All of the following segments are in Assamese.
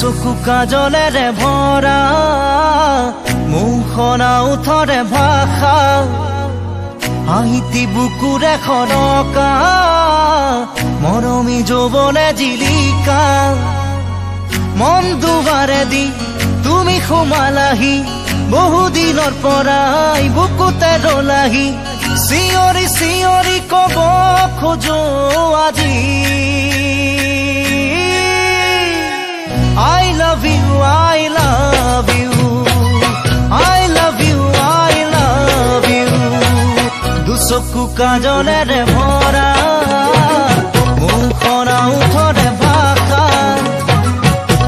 চকু কাজলেৰে ভৰা মুখনা উঠৰে ভাষা হাঁহিতি বুকুৰে খৰকা মৰমী যৌৱনে জিলিকা মন দুবাৰে দি তুমি সোমালাহি বহুদিনৰ পৰাই বুকুতে ৰলাহি চিঞৰি চিঞৰি কব খোজো আজি I love you, I love you, I love you, I love you. দুচকু কাজলেৰে ভৰা মুখনা উঠৰে ভাষা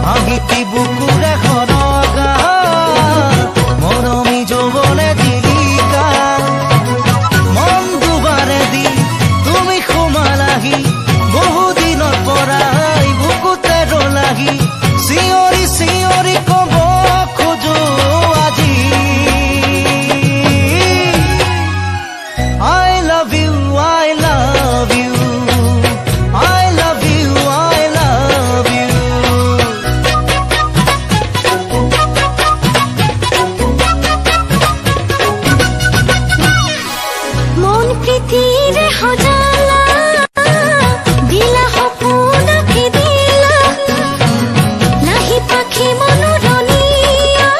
হাঁহিতি বুকুৰে খৰকা মৰমী যৌৱনে জিলিকা মন দুবাৰে দি তুমি সোমালাহি বহুদিনৰ পৰাই বুকুতে ৰলাহি চিঞৰি চিঞৰি কব খোজো আজি I love you, I love you, I love you, I love you. মন প্ৰীতিৰে সজালা দিলা সপোনকে দিলা নাহি পাখি মনোৰণীয়া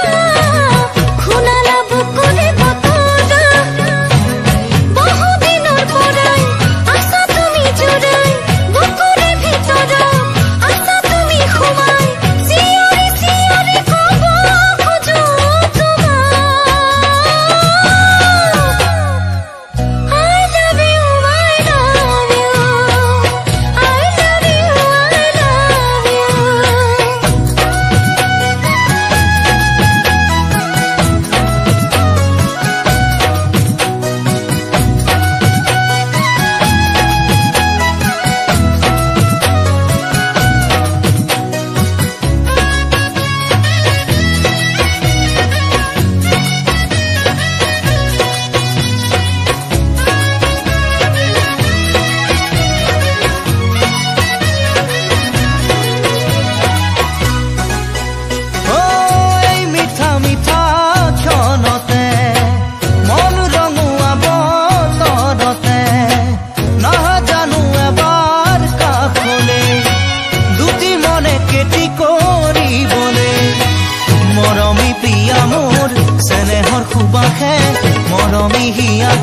শুনালা বুকুৰে বতৰা বহুদিনৰ পৰাই আশা তুমি জোৰাই বুকুৰে ভিতৰত আশা তুমি সোমাই চিঞৰি চিঞৰি কব খোজো তোমাক I love you, I love you, I love you, এই মিঠা মিঠা ক্ষণতে মন ৰঙুৱাব তৰতে নাজানো এবাৰ কাষলে দুটি মনে কেতি কৰিবলে মৰমী প্ৰিয়া মোৰ চেনেহৰ সুবাসে মৰমী হিয়া